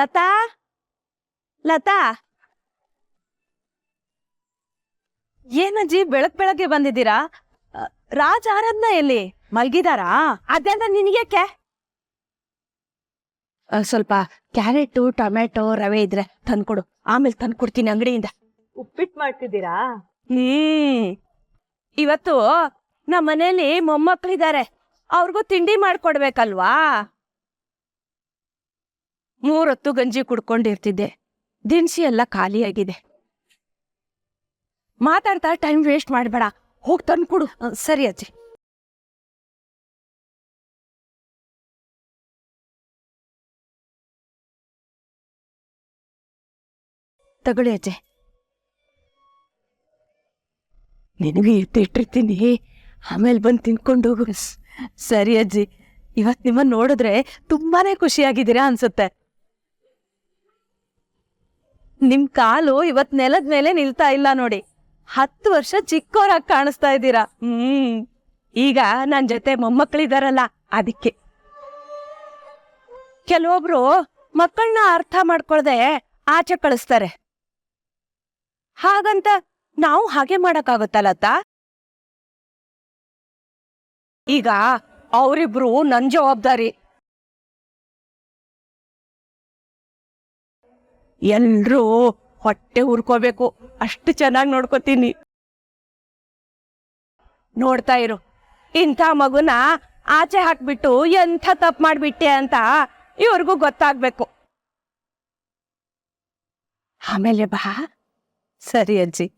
ಲತಾ ಲತಾ, ಏನಜ್ಜಿ ಬೆಳಗ್ಗೆ ಬಂದಿದ್ದೀರಾ? ರಾಜ್ ಆರಾಧ್ನ ಎಲ್ಲಿ ಮಲ್ಗಿದಾರಾ? ಅದೆಲ್ಲ ನಿನಗೇಕೆ? ಸ್ವಲ್ಪ ಕ್ಯಾರೆಟು ಟೊಮೆಟೊ ರವೆ ಇದ್ರೆ ತಂದ್ಕೊಡು, ಆಮೇಲೆ ತಂದ್ಕೊಡ್ತೀನಿ ಅಂಗಡಿಯಿಂದ. ಉಪ್ಪಿಟ್ಟು ಮಾಡ್ತಿದ್ದೀರಾ? ಇವತ್ತು ನಮ್ಮ ಮನೇಲಿ ಮೊಮ್ಮಕ್ಕಳಿದ್ದಾರೆ, ಅವ್ರಿಗೂ ತಿಂಡಿ ಮಾಡ್ಕೊಡ್ಬೇಕಲ್ವಾ. 3 ಹೊತ್ತು ಗಂಜಿ ಕುಡ್ಕೊಂಡಿರ್ತಿದ್ದೆ, ದಿನಸಿ ಎಲ್ಲ ಖಾಲಿಯಾಗಿದೆ. ಮಾತಾಡ್ತಾ ಟೈಮ್ ವೇಸ್ಟ್ ಮಾಡಬೇಡ, ಹೋಗಿ ತಂದ್ಕೊಡು. ಸರಿ ಅಜ್ಜಿ. ತಗೊಳ್ಳಿ ಅಜ್ಜಿ. ನಿನಗೆ ಇಟ್ಟಿರ್ತೀನಿ, ಆಮೇಲೆ ಬಂದು ತಿನ್ಕೊಂಡು ಹೋಗು. ಸರಿ ಅಜ್ಜಿ. ಇವತ್ತು ನಿಮ್ಮನ್ನ ನೋಡಿದ್ರೆ ತುಂಬಾನೇ ಖುಷಿಯಾಗಿದ್ದೀರಾ ಅನ್ಸುತ್ತೆ. ನಿಮ್ ಕಾಲು ಇವತ್ ನೆಲದ ಮೇಲೆ ನಿಲ್ತಾ ಇಲ್ಲ ನೋಡಿ. 10 ವರ್ಷ ಚಿಕ್ಕವರಾಗಿ ಕಾಣಿಸ್ತಾ ಇದ್ದೀರಾ. ಈಗ ನನ್ ಜೊತೆ ಮೊಮ್ಮಕ್ಕಳಿದಾರಲ್ಲ, ಅದಕ್ಕೆ. ಕೆಲವೊಬ್ರು ಮಕ್ಕಳನ್ನ ಅರ್ಥ ಮಾಡ್ಕೊಳ್ದೆ ಆಚೆ ಕಳಿಸ್ತಾರೆ. ಹಾಗಂತ ನಾವು ಹಾಗೆ ಮಾಡಕ್ಕಾಗುತ್ತಲ್ಲತ್ತ? ಈಗ ಅವರಿಬ್ರು ನನ್ ಜವಾಬ್ದಾರಿ. ಎಲ್ರೂ ಹೊಟ್ಟೆ ಹುರ್ಕೋಬೇಕು, ಅಷ್ಟು ಚೆನ್ನಾಗಿ ನೋಡ್ಕೋತೀನಿ. ನೋಡ್ತಾ ಇರು, ಇಂಥ ಮಗುನ ಆಚೆ ಹಾಕ್ಬಿಟ್ಟು ಎಂಥ ತಪ್ಪು ಮಾಡ್ಬಿಟ್ಟೆ ಅಂತ ಇವ್ರಿಗೂ ಗೊತ್ತಾಗ್ಬೇಕು. ಆಮೇಲೆ ಬಾ. ಸರಿ ಅಜ್ಜಿ.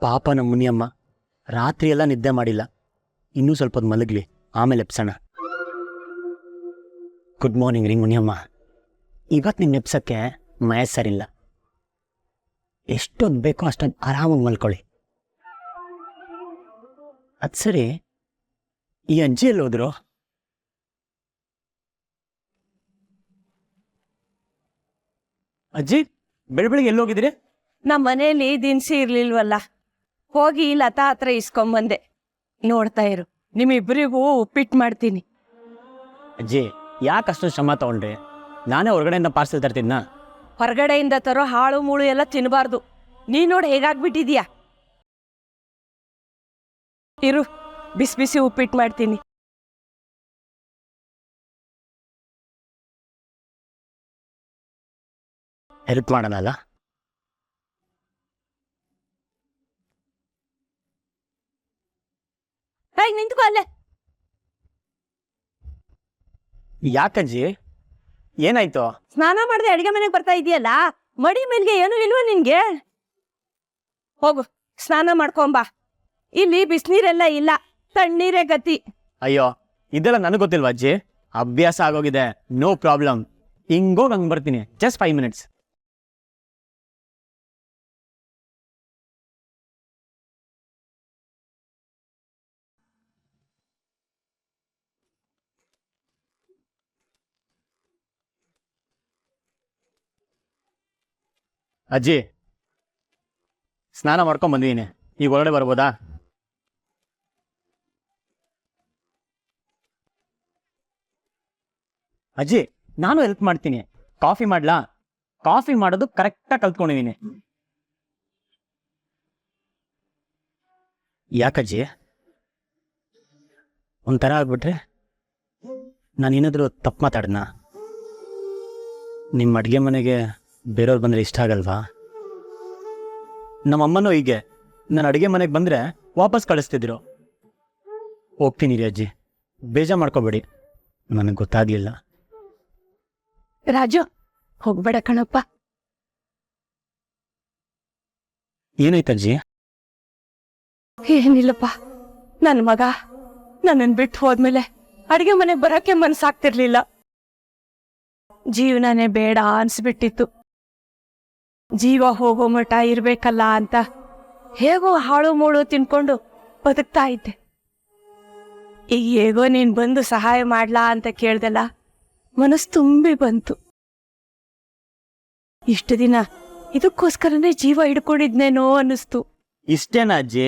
ಪಾಪ ನಮ್ಮ ಮುನಿಯಮ್ಮ ರಾತ್ರಿ ಎಲ್ಲ ನಿದ್ದೆ ಮಾಡಿಲ್ಲ. ಇನ್ನೂ ಸ್ವಲ್ಪ ಹೊತ್ತು ಮಲಗಲಿ, ಆಮೇಲೆ ಎಪ್ಸೋಣ. ಗುಡ್ ಮಾರ್ನಿಂಗ್ ರೀ ಮುನಿಯಮ್ಮ. ಇವತ್ತು ನಿನ್ನ ಎಪ್ಸೋಕ್ಕೆ ಮಯಸ್ ಸರಿಲ್ಲ. ಎಷ್ಟೊತ್ತು ಬೇಕೋ ಅಷ್ಟೊಂದು ಆರಾಮಾಗಿ ಮಲ್ಕೊಳ್ಳಿ. ಅದು ಸರಿ, ಈ ಅಜ್ಜಿ ಎಲ್ಲಿ ಹೋದ್ರು? ಅಜ್ಜಿ, ಬೆಳಗ್ಗೆ ಎಲ್ಲೋಗಿದ್ರಿ? ನಮ್ಮ ಮನೇಲಿ ದಿನಸಿ ಇರ್ಲಿಲ್ವಲ್ಲ, ಹೋಗಿ ಲತಾ ಹತ್ರ ಇಸ್ಕೊಂಬಂದೆ. ನೋಡ್ತಾ ಇರು, ನಿಮ್ಮಿಬ್ಬರಿಗೂ ಉಪ್ಪಿಟ್ಟು ಮಾಡ್ತೀನಿ. ಅಜ್ಜಿ, ಯಾಕೆ ಅಷ್ಟೊಂದು ಶ್ರಮ ತಗೊಂಡ್ರಿ? ನಾನೇ ಹೊರಗಡೆಯಿಂದ ಪಾರ್ಸೆಲ್ ತರ್ತಿದ್ನಾ? ಹೊರಗಡೆಯಿಂದ ತರೋ ಹಾಳು ಮೂಳು ಎಲ್ಲ ತಿನ್ನಬಾರ್ದು. ನೀ ನೋಡಿ ಹೇಗಾಗ್ಬಿಟ್ಟಿದೀಯಾ. ಇರು, ಬಿಸಿ ಬಿಸಿ ಉಪ್ಪಿಟ್ಟು ಮಾಡ್ತೀನಿ. ಹೆಲ್ಪ್ ಮಾಡೋಣಲ್ಲ? ನಿಂತ್ಕೋ ಅಲ್ಲೇ. ಯಾಕಜ್ಜಿ, ಏನಾಯ್ತು? ಸ್ನಾನ ಮಾಡದೆ ಅಡಿಗೆ ಮನೆಗೆ ಬರ್ತಾ ಇದೆಯಲ್ಲ, ಮಡಿ ಮೇಲ್ಗೆ ಏನು ಇಲ್ವ ನಿನ್ಗೆ? ಹೋಗು, ಸ್ನಾನ ಮಾಡ್ಕೊಂಬಾ. ಇಲ್ಲಿ ಬಿಸಿನೀರೆಲ್ಲ ಇಲ್ಲ, ತಣ್ಣೀರೇ ಗತಿ. ಅಯ್ಯೋ, ಇದೆಲ್ಲ ನನಗೆ ಗೊತ್ತಿಲ್ವಾ ಅಜ್ಜಿ? ಅಭ್ಯಾಸ ಆಗೋಗಿದೆ, ನೋ ಪ್ರಾಬ್ಲಮ್. ಹಿಂಗೋಗಿ ಹಂಗೆ ಬರ್ತೀನಿ, ಜಸ್ಟ್ 5 minutes. ಅಜ್ಜಿ, ಸ್ನಾನ ಮಾಡ್ಕೊಂಡ್ ಬಂದಿದ್ದೀನಿ, ಈಗ ಹೊರಗಡೆ ಬರ್ಬೋದಾ? ಅಜ್ಜಿ, ನಾನು ಹೆಲ್ಪ್ ಮಾಡ್ತೀನಿ. ಕಾಫಿ ಮಾಡ್ಲಾ? ಕಾಫಿ ಮಾಡೋದು ಕರೆಕ್ಟಾಗಿ ಕಲ್ತ್ಕೊಂಡಿದ್ದೀನಿ. ಯಾಕಜ್ಜಿ ಒಂಥರ ಆಗ್ಬಿಟ್ರೆ? ನಾನೇನಾದರೂ ತಪ್ಪು ಮಾತಾಡ್ನಾ? ನಿಮ್ಮ ಅಡುಗೆ ಮನೆಗೆ ಬೇರೆಯವ್ರು ಬಂದರೆ ಇಷ್ಟ ಆಗಲ್ವಾ? ನಮ್ಮಮ್ಮನೂ ಹೀಗೆ, ನಾನು ಅಡುಗೆ ಮನೆಗೆ ಬಂದರೆ ವಾಪಸ್ ಕಳಿಸ್ತಿದ್ರು. ಹೋಗ್ತೀನಿ ರೀ ಅಜ್ಜಿ, ಬೇಜಾರು ಮಾಡ್ಕೋಬೇಡಿ, ನನಗೆ ಗೊತ್ತಾಗಲಿಲ್ಲ. ರಾಜು, ಹೋಗ್ಬೇಡ ಕಣಪ್ಪ. ಏನಾಯ್ತಜ್ಜಿ? ಏನಿಲ್ಲಪ್ಪ, ನನ್ ಮಗ ನನ್ನನ್ ಬಿಟ್ಟು ಹೋದ್ಮೇಲೆ ಅಡಿಗೆ ಮನೆ ಬರಕ್ಕೆ ಮನ್ಸಾಗ್ತಿರ್ಲಿಲ್ಲ. ಜೀವನನೇ ಬೇಡ ಅನ್ಸ್ಬಿಟ್ಟಿತ್ತು. ಜೀವ ಹೋಗೋ ಮಠ ಇರ್ಬೇಕಲ್ಲ ಅಂತ ಹೇಗೋ ಹಾಳು ಮೂಳು ತಿನ್ಕೊಂಡು ಬದುಕ್ತಾ ಇದ್ದೆ. ಈಗ ಹೇಗೋ ನೀನ್ ಬಂದು ಸಹಾಯ ಮಾಡ್ಲಾ ಅಂತ ಕೇಳ್ದಲ್ಲ, ಮನಸ್ಸು ತುಂಬಿ ಬಂತು. ಇಷ್ಟು ದಿನ ಇದಕ್ಕೋಸ್ಕರನೇ ಜೀವ ಹಿಡ್ಕೊಂಡಿದ್ನೇನೋ ಅನ್ನಿಸ್ತು. ಇಷ್ಟೇನಾ ಅಜ್ಜಿ?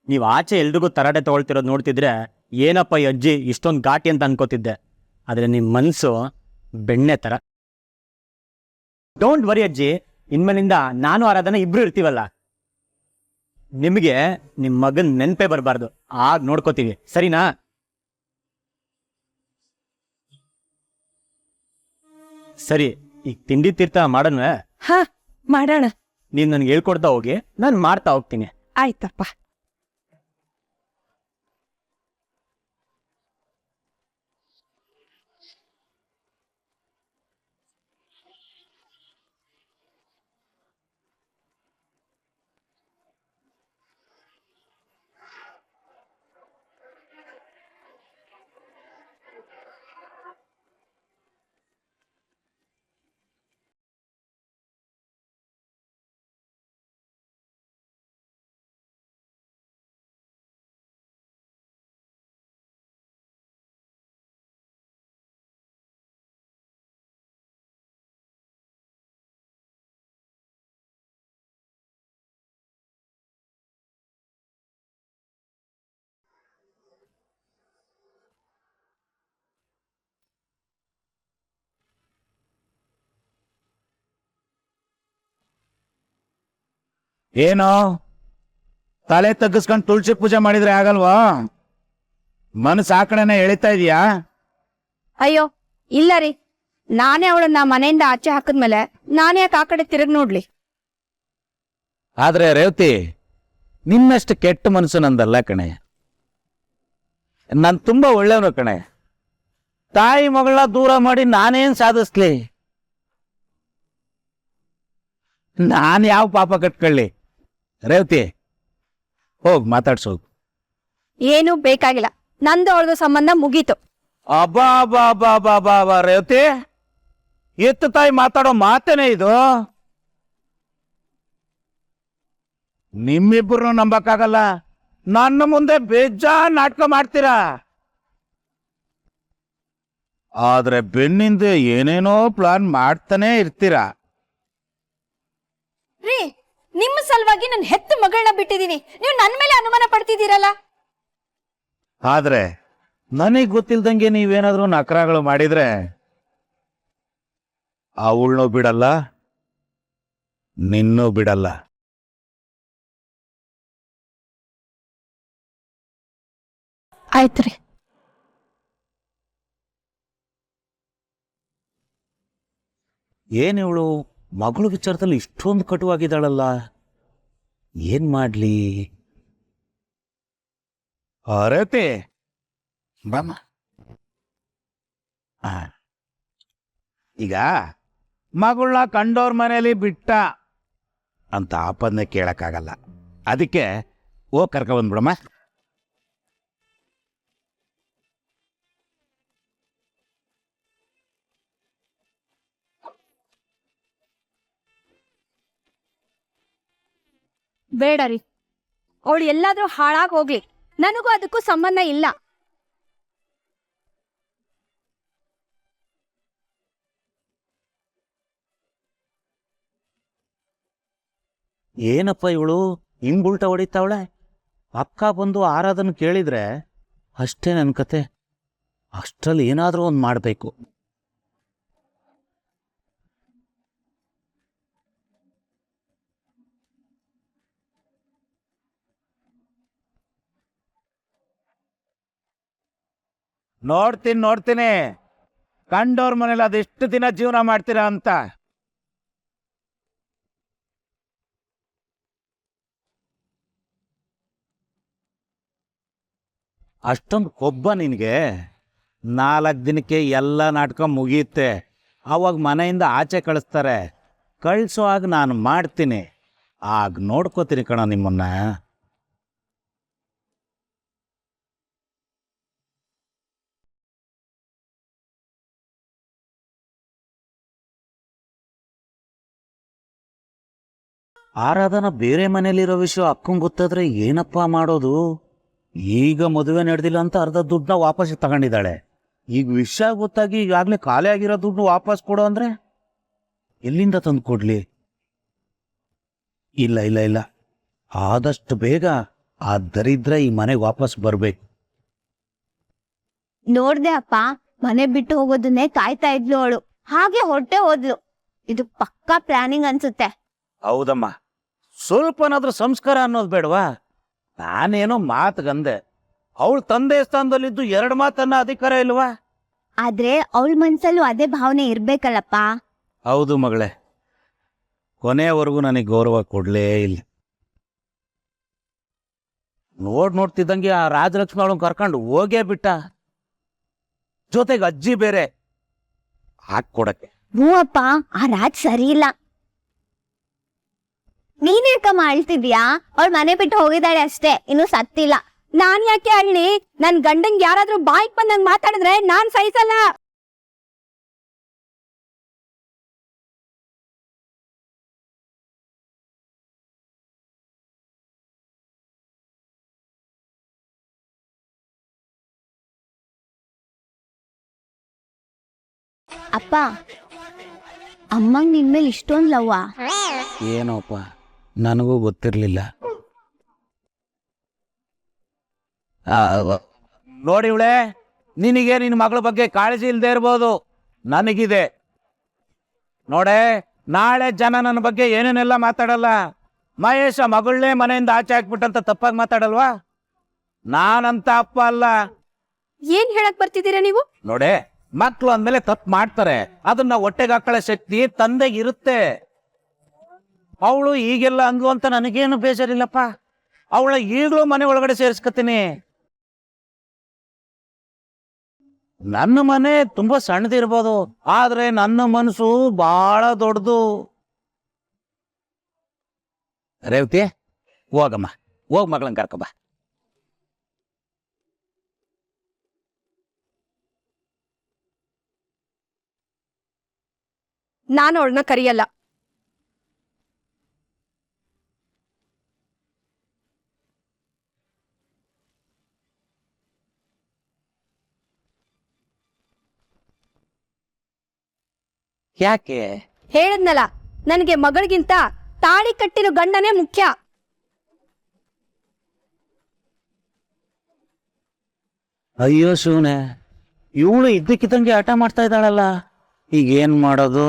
ನೀವು ಆಚೆ ಎಲ್ರಿಗೂ ತರಾಟೆ ತಗೊಳ್ತಿರೋದು ನೋಡ್ತಿದ್ರೆ ಏನಪ್ಪ ಈ ಅಜ್ಜಿ ಇಷ್ಟೊಂದು ಘಾಟಿ ಅಂತ ಅನ್ಕೋತಿದ್ದೆ. ಆದರೆ ನಿಮ್ಮ ಮನಸ್ಸು ಬೆಣ್ಣೆ ಥರ. ಡೋಂಟ್ ವರಿ ಅಜ್ಜಿ, ಇನ್ಮೇಲಿಂದ ನಾನು ಆರಾಧನೆ ಇಬ್ರು ಇರ್ತೀವಲ್ಲ. ನಿಮಗೆ ನಿಮ್ಮ ಮಗನ ನೆನಪೇ ಬರಬಾರ್ದು, ಆಗ ನೋಡ್ಕೋತೀವಿ, ಸರಿನಾ? ಸರಿ, ಈಗ ತಿಂಡಿ ತೀರ್ಥ ಮಾಡೋಣ. ಹಾ, ಮಾಡೋಣ. ನೀವು ನನಗೆ ಹೇಳ್ಕೊಡ್ತಾ ಹೋಗಿ, ನಾನು ಮಾಡ್ತಾ ಹೋಗ್ತೀನಿ. ಆಯ್ತಪ್ಪ. ಏನೋ ತಲೆ ತಗ್ಗಿಸ್ಕೊಂಡು ತುಳಸಿ ಪೂಜೆ ಮಾಡಿದ್ರೆ ಆಗಲ್ವಾ? ಮನಸ್ಸು ಆ ಕಡೆನೇ ಎಳಿತಾ ಇದೀಯಾ? ಅಯ್ಯೋ ಇಲ್ಲ ರೀ, ನಾನೇ ಅವಳನ್ನ ಮನೆಯಿಂದ ಆಚೆ ಹಾಕಿದ್ಮೇಲೆ ನಾನೇ ಯಾಕೆ ಆ ಕಡೆ ತಿರುಗಿ ನೋಡ್ಲಿ? ಆದ್ರೆ ರೇವತಿ, ನಿನ್ನಷ್ಟು ಕೆಟ್ಟ ಮನಸ್ಸು ನಂದಲ್ಲ ಕಣೆ. ನಾನು ತುಂಬಾ ಒಳ್ಳೆಯವನು ಕಣೆ. ತಾಯಿ ಮಗಳನ್ನ ದೂರ ಮಾಡಿ ನಾನೇನ್ ಸಾಧಿಸ್ಲಿ? ನಾನು ಯಾವ ಪಾಪ ಕಟ್ಕೊಳ್ಳಿ? ರೇವತಿ, ಹೋಗ್ ಮಾತಾಡ್ಸೋದು. ಏನೂ ಬೇಕಾಗಿಲ್ಲ, ನಂದು ಅವಳದು ಸಂಬಂಧ ಮುಗೀತು. ಅಬ್ಬಾ ಬಾ ಬಾ ಬಾ ಬಾ ಬಾ ರೇವತಿ, ಎತ್ತು ತಾಯಿ ಮಾತಾಡೋ ಮಾತೇನೆ ಇದು? ನಿಮ್ಮಿಬ್ಬರು ನಂಬಕ್ಕಾಗಲ್ಲ. ನನ್ನ ಮುಂದೆ ಬೇಜಾನ್ ನಾಟಕ ಮಾಡ್ತೀರಾ, ಆದ್ರೆ ಬೆನ್ನಿಂದ ಏನೇನೋ ಪ್ಲಾನ್ ಮಾಡ್ತಾನೆ ಇರ್ತೀರಾ. ರೀ, ನಿಮ್ಮ ಸಲುವಾಗಿ ನನ್ನ ಹೆತ್ತ ಮಗಳನ್ನ ಬಿಟ್ಟಿದೀನಿ, ನೀವು ನನ್ನ ಮೇಲೆ ಅನುಮಾನ ಪಡ್ತಿದ್ದೀರಲ್ಲ? ಆದ್ರೆ ನನಗ್ ಗೊತ್ತಿಲ್ದಂಗೆ ನೀವೇನಾದ್ರೂ ನಕರಾಗಳು ಮಾಡಿದ್ರೆ ಅವಳನ್ನೂ ಬಿಡಲ್ಲ, ನಿನ್ನೂ ಬಿಡಲ್ಲ. ಆಯ್ತ್ರಿ. ಏನಿವಳು ಮಗಳು ವಿಚಾರದಲ್ಲಿ ಇಷ್ಟೊಂದು ಕಟುವಾಗಿದ್ದಾಳಲ್ಲ, ಏನ್ ಮಾಡ್ಲಿ? ಅರೇತೆ ಬಾಮ. ಈಗ ಮಗಳನ್ನ ಕಂಡೋರ್ ಮನೇಲಿ ಬಿಟ್ಟ ಅಂತ ಆಪದನೆ ಕೇಳಕ್ಕಾಗಲ್ಲ. ಅದಕ್ಕೆ ಕರ್ಕ ಬಂದ್ಬಿಡಮ್ಮ. ಬೇಡ ರೀ, ಅವಳು ಎಲ್ಲಾದ್ರೂ ಹಾಳಾಗಿ ಹೋಗ್ಲಿ, ನನಗೂ ಅದಕ್ಕೂ ಸಂಬಂಧ ಇಲ್ಲ. ಏನಪ್ಪ ಇವಳು ಹಿಂಗ್ ಉಲ್ಟ ಹೊಡಿತಾವಳೆ? ಅಕ್ಕ ಬಂದು ಆರಾಧನ ಕೇಳಿದ್ರೆ ಅಷ್ಟೇ ನನ್ನ ಕತೆ. ಅಷ್ಟ್ರಲ್ಲಿ ಏನಾದ್ರೂ ಒಂದು ಮಾಡಬೇಕು. ನೋಡ್ತೀನಿ ಕಂಡೋರ್ ಮನೇಲಿ ಅದೆಷ್ಟು ದಿನ ಜೀವನ ಮಾಡ್ತೀರಾ ಅಂತ. ಅಷ್ಟೊಂದು ಕೊಬ್ಬ ನಿನಗೆ? 4 ದಿನಕ್ಕೆ ಎಲ್ಲ ನಾಟಕ ಮುಗಿಯುತ್ತೆ. ಆವಾಗ ಮನೆಯಿಂದ ಆಚೆ ಕಳಿಸ್ತಾರೆ. ಕಳಿಸೋವಾಗ ನಾನು ಮಾಡ್ತೀನಿ, ಆಗ ನೋಡ್ಕೋತೀನಿ ಕಣ ನಿಮ್ಮನ್ನ. ಆರಾಧನ ಬೇರೆ ಮನೇಲಿರೋ ವಿಷಯ ಅಕ್ಕಂಗೆ ಗೊತ್ತಾದ್ರೆ ಏನಪ್ಪ ಮಾಡೋದು? ಈಗ ಮದುವೆ ನಡೆದಿಲ್ಲ ಅಂತ ಅರ್ಧ ದುಡ್ಡನ್ನ ವಾಪಸ್ ತಗೊಂಡಿದ್ದಾಳೆ. ಈಗ ವಿಷಯ ಗೊತ್ತಾಗಿ ಈಗಾಗಲೇ ಖಾಲಿ ಆಗಿರೋ ದುಡ್ಡು ವಾಪಸ್ ಕೊಡು ಅಂದ್ರೆ ಎಲ್ಲಿಂದ ತಂದು ಕೊಡ್ಲಿ? ಇಲ್ಲ ಇಲ್ಲ ಇಲ್ಲ, ಆದಷ್ಟು ಬೇಗ ಆ ದರಿದ್ರ ಈ ಮನೆಗೆ ವಾಪಸ್ ಬರ್ಬೇಕು. ನೋಡ್ದೆ ಅಪ್ಪ, ಮನೆ ಬಿಟ್ಟು ಹೋಗೋದನ್ನೇ ಕಾಯ್ತಾ ಇದ್ಲು ಅವಳು. ಹಾಗೆ ಹೊರಟೆ ಹೋದ್ಲು. ಇದು ಪಕ್ಕಾ ಪ್ಲಾನಿಂಗ್ ಅನ್ಸುತ್ತೆ. ಹೌದಮ್ಮ, ಸ್ವಲ್ಪನಾದ್ರೂ ಸಂಸ್ಕಾರ ಅನ್ನೋದು ಬೇಡವಾ? ನಾನೇನೋ ಮಾತುಗಂದೆ, ಅವಳು ತಂದೆ ಸ್ಥಾನದಲ್ಲಿದ್ದು 2 ಮಾತನ್ನ ಅಧಿಕಾರ ಇಲ್ವಾ? ಆದ್ರೆ ಅವಳ ಮನ್ಸಲ್ಲೂ ಅದೇ ಭಾವನೆ ಇರ್ಬೇಕಲ್ಲಪ್ಪ. ಹೌದು ಮಗಳೇ, ಕೊನೆಯವರೆಗೂ ನನಗೆ ಗೌರವ ಕೊಡ್ಲೇ ಇಲ್ಲ. ನೋಡ್ತಿದ್ದಂಗೆ ಆ ರಾಜಲಕ್ಷ್ಮಿ ಅವಳನ್ನ ಕರ್ಕೊಂಡು ಹೋಗೇ ಬಿಟ್ಟ. ಜೊತೆಗೆ ಅಜ್ಜಿ ಬೇರೆ ಹಾಕೊಡಕ್ಕೆ. ಹ್ಞೂ ಅಪ್ಪ, ಆ ರಾಜ್ ಸರಿ ಇಲ್ಲ. ನೀನೇಕಮ್ಮ ಅಳ್ತಿದ್ಯಾ? ಅವಳು ಮನೆ ಬಿಟ್ಟು ಹೋಗಿದ್ದಾಳೆ ಅಷ್ಟೇ, ಇನ್ನು ಸತ್ತಿಲ್ಲ. ನಾನ್ ಯಾಕೆ ಅಳ್ಳಿ? ನನ್ ಗಂಡಂಗ್ ಯಾರಾದ್ರೂ ಬಾಯಿಗೆ ಬಂದಂಗ್ ಮಾತಾಡಿದ್ರೆ ನಾನ್ ಸಹಿಸಲ್ಲ. ಅಪ್ಪ, ಅಮ್ಮಂಗ್ ನಿನ್ಮೇಲೆ ಇಷ್ಟೊಂದ್ ಲವ್ವಾ? ಏನೋಪ್ಪ, ನನಗೂ ಗೊತ್ತಿರಲಿಲ್ಲ. ನೋಡಿ ಇವಳೆ, ನಿನಗೆ ನಿನ್ನ ಮಗಳ ಬಗ್ಗೆ ಕಾಳಜಿ ಇಲ್ಲದೆ ಇರ್ಬೋದು, ನನಗಿದೆ. ನೋಡೆ, ನಾಳೆ ಜನ ನನ್ನ ಬಗ್ಗೆ ಏನೇನೆಲ್ಲ ಮಾತಾಡಲ್ಲ. ಮಹೇಶ ಮಗಳನ್ನೇ ಮನೆಯಿಂದ ಆಚೆ ಹಾಕ್ಬಿಟ್ಟಂತ ತಪ್ಪಾಗಿ ಮಾತಾಡಲ್ವಾ? ನಾನಂತ ಅಪ್ಪ ಅಲ್ಲ. ಏನ್ ಹೇಳಕ್ ಬರ್ತಿದ್ದೀರಾ ನೀವು? ನೋಡೆ, ಮಕ್ಳು ಅಂದ್ಮೇಲೆ ತಪ್ಪು ಮಾಡ್ತಾರೆ, ಅದನ್ನ ಹೊಟ್ಟೆಗೆ ಹಾಕೊಳ್ಳೋ ಶಕ್ತಿ ತಂದೆಗೆ ಇರುತ್ತೆ. ಅವಳು ಈಗೆಲ್ಲ ಅಂದ್ಲು ಅಂತ ನನಗೇನು ಬೇಜಾರಿಲ್ಲಪ್ಪ. ಅವಳ ಈಗಲೂ ಮನೆ ಒಳಗಡೆ ಸೇರಿಸ್ಕತೀನಿ. ನನ್ನ ಮನೆ ತುಂಬಾ ಸಣ್ಣದಿರ್ಬೋದು, ಆದ್ರೆ ನನ್ನ ಮನಸ್ಸು ಬಹಳ ದೊಡ್ಡದು. ರೇವತಿ, ಹೋಗಮ್ಮ, ಹೋಗ್ ಮಗಳನ್ನ ಕರ್ಕಬಾ. ನಾನು ಅವಳನ್ನ ಕರೆಯಲ್ಲ. ಯಾಕೆ? ಹೇಳದ್ನಲ್ಲ, ನನಗೆ ಮಗಳಿಗಿಂತ ತಾಳಿ ಕಟ್ಟಿರೋ ಗಂಡನೇ ಮುಖ್ಯ. ಅಯ್ಯೋ ಶಿವನೇ, ಇವಳು ಇದ್ದಕ್ಕಿದ್ದಂಗೆ ಆಟ ಮಾಡ್ತಾ ಇದ್ದಾಳಲ್ಲ, ಈಗ ಏನ್ ಮಾಡೋದು?